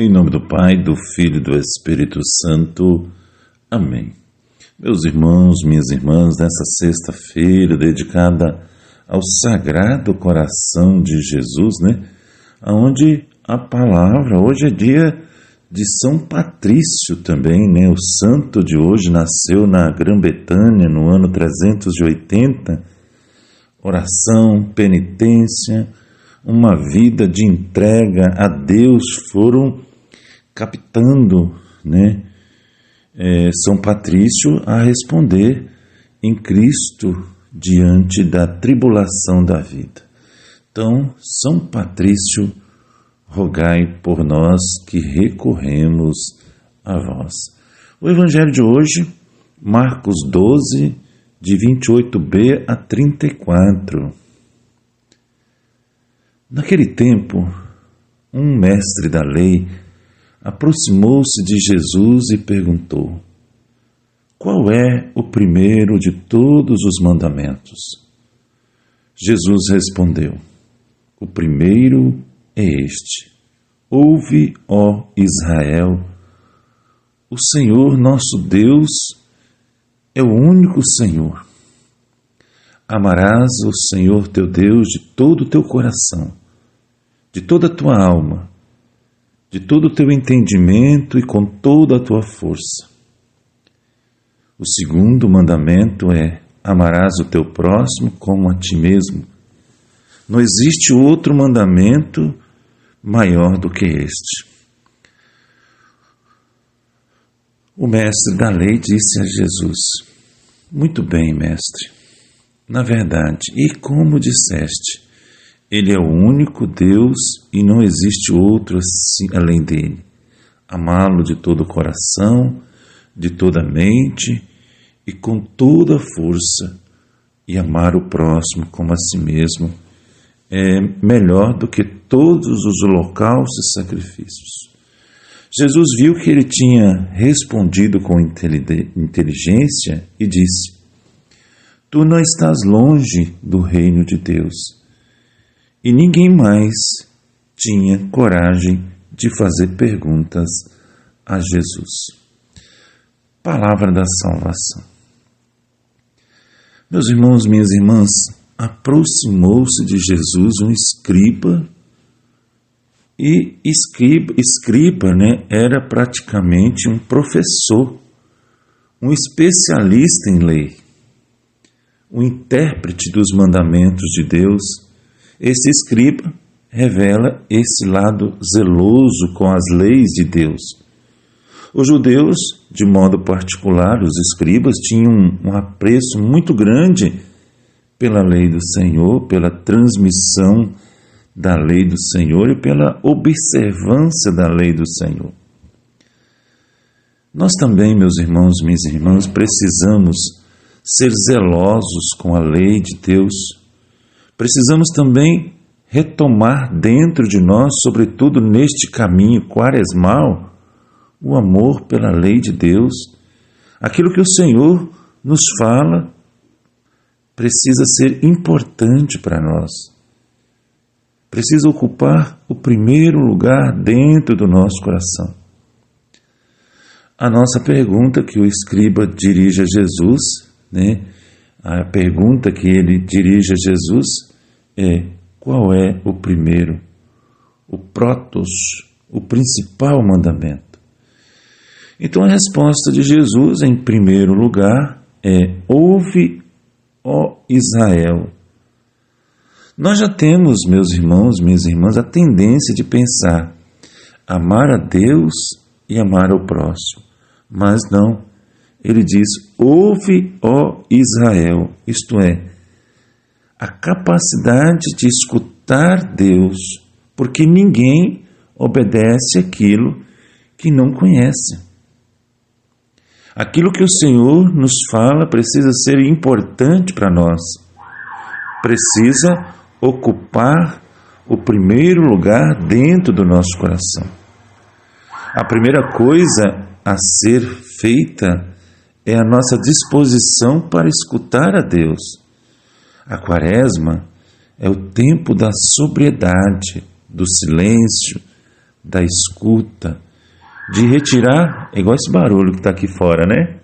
Em nome do Pai, do Filho e do Espírito Santo. Amém. Meus irmãos, minhas irmãs, nessa sexta-feira dedicada ao Sagrado Coração de Jesus, onde a palavra, hoje é dia de São Patrício também, O santo de hoje nasceu na Grã-Bretanha no ano 380. Oração, penitência, uma vida de entrega a Deus foram captando, São Patrício a responder em Cristo diante da tribulação da vida. Então, São Patrício, rogai por nós que recorremos a vós. O Evangelho de hoje, Marcos 12, de 28b a 34. Naquele tempo, um mestre da lei aproximou-se de Jesus e perguntou: qual é o primeiro de todos os mandamentos? Jesus respondeu: o primeiro é este: ouve, ó Israel, o Senhor nosso Deus é o único Senhor. Amarás o Senhor teu Deus de todo o teu coração, de toda a tua alma, de todo o teu entendimento e com toda a tua força. O segundo mandamento é: amarás o teu próximo como a ti mesmo. Não existe outro mandamento maior do que este. O mestre da lei disse a Jesus: muito bem, mestre. Na verdade, e como disseste, Ele é o único Deus e não existe outro assim, além dele. Amá-lo de todo o coração, de toda a mente e com toda a força, e amar o próximo como a si mesmo é melhor do que todos os holocaustos e sacrifícios. Jesus viu que ele tinha respondido com inteligência e disse: tu não estás longe do reino de Deus. E ninguém mais tinha coragem de fazer perguntas a Jesus. Palavra da salvação. Meus irmãos, minhas irmãs, aproximou-se de Jesus um escriba, e escriba era praticamente um professor, um especialista em lei, um intérprete dos mandamentos de Deus. Esse escriba revela esse lado zeloso com as leis de Deus. Os judeus, de modo particular, os escribas, tinham um apreço muito grande pela lei do Senhor, pela transmissão da lei do Senhor e pela observância da lei do Senhor. Nós também, meus irmãos, minhas irmãs, precisamos ser zelosos com a lei de Deus. Precisamos também retomar dentro de nós, sobretudo neste caminho quaresmal, o amor pela lei de Deus. Aquilo que o Senhor nos fala precisa ser importante para nós. Precisa ocupar o primeiro lugar dentro do nosso coração. A nossa pergunta que o escriba dirige a Jesus, a pergunta que ele dirige a Jesus é: qual é o primeiro, o prótos, o principal mandamento? Então a resposta de Jesus, em primeiro lugar, é: ouve, ó Israel. Nós já temos, meus irmãos, minhas irmãs, a tendência de pensar amar a Deus e amar ao próximo. Mas não. Ele diz: ouve, ó Israel, isto é, a capacidade de escutar Deus, porque ninguém obedece aquilo que não conhece. Aquilo que o Senhor nos fala precisa ser importante para nós, precisa ocupar o primeiro lugar dentro do nosso coração. A primeira coisa a ser feita é a nossa disposição para escutar a Deus. A Quaresma é o tempo da sobriedade, do silêncio, da escuta, de retirar, igual esse barulho que está aqui fora, né?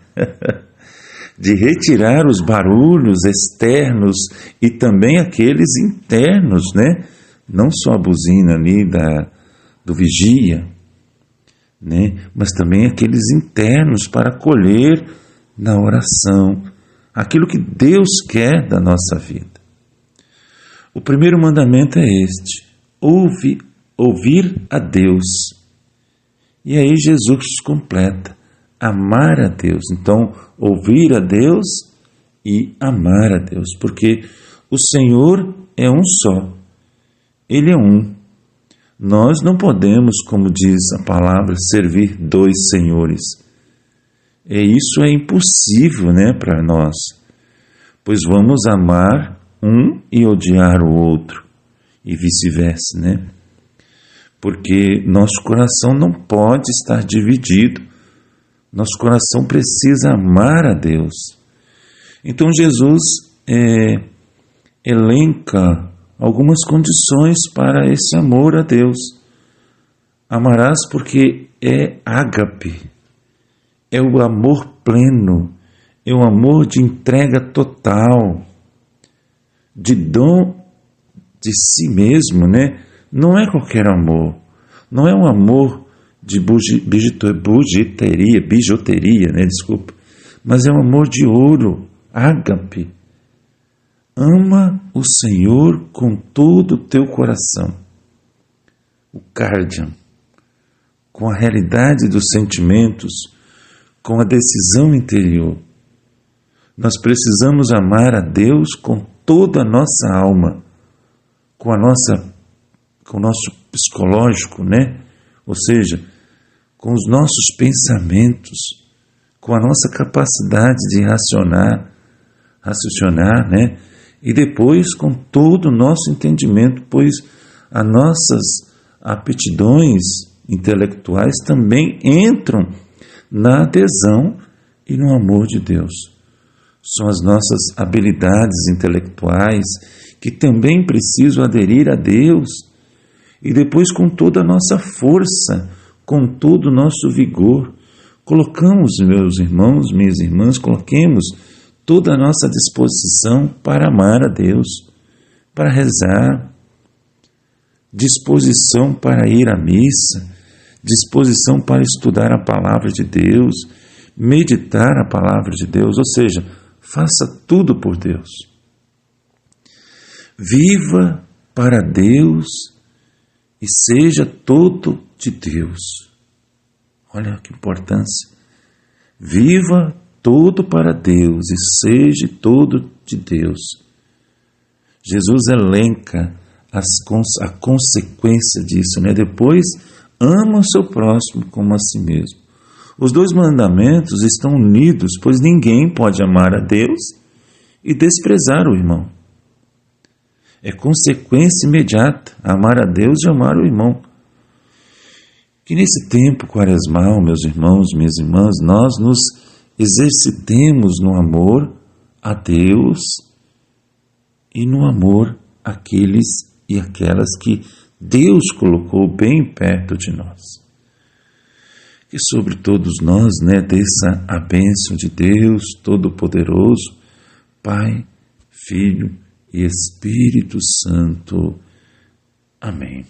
De retirar os barulhos externos e também aqueles internos, né? Não só a buzina ali do vigia, né? Mas também aqueles internos para acolher na oração aquilo que Deus quer da nossa vida. O primeiro mandamento é este: ouvir a Deus. E aí Jesus completa: amar a Deus. Então, ouvir a Deus e amar a Deus, porque o Senhor é um só, Ele é um. Nós não podemos, como diz a palavra, servir dois senhores. Isso é impossível, né, para nós, pois vamos amar um e odiar o outro, e vice-versa, né? Porque nosso coração não pode estar dividido. Nosso coração precisa amar a Deus. Então Jesus elenca algumas condições para esse amor a Deus. Amarás porque é ágape, é o amor pleno, é o amor de entrega total, de dom de si mesmo, né? Não é qualquer amor, não é um amor de bijuteria, né? Desculpa, mas é um amor de ouro, ágape. Ama o Senhor com todo o teu coração, o cardium, com a realidade dos sentimentos, com a decisão interior. Nós precisamos amar a Deus com toda a nossa alma, com o nosso psicológico, né? Ou seja, com os nossos pensamentos, com a nossa capacidade de raciocinar, né? E depois com todo o nosso entendimento, pois as nossas aptidões intelectuais também entram na adesão e no amor de Deus. São as nossas habilidades intelectuais que também precisam aderir a Deus, e depois com toda a nossa força, com todo o nosso vigor, colocamos, meus irmãos, minhas irmãs, coloquemos toda a nossa disposição para amar a Deus, para rezar, disposição para ir à missa, disposição para estudar a palavra de Deus, meditar a palavra de Deus, ou seja, faça tudo por Deus. Viva para Deus e seja todo de Deus. Olha que importância. Viva todo para Deus e seja todo de Deus. Jesus elenca a consequência disso, né? Depois, ama o seu próximo como a si mesmo. Os dois mandamentos estão unidos, pois ninguém pode amar a Deus e desprezar o irmão. É consequência imediata, amar a Deus e amar o irmão. Que nesse tempo quaresmal, meus irmãos, minhas irmãs, nós nos exercitemos no amor a Deus e no amor àqueles e aquelas que Deus colocou bem perto de nós. Que sobre todos nós, né, desça a bênção de Deus Todo-Poderoso, Pai, Filho e Espírito Santo. Amém.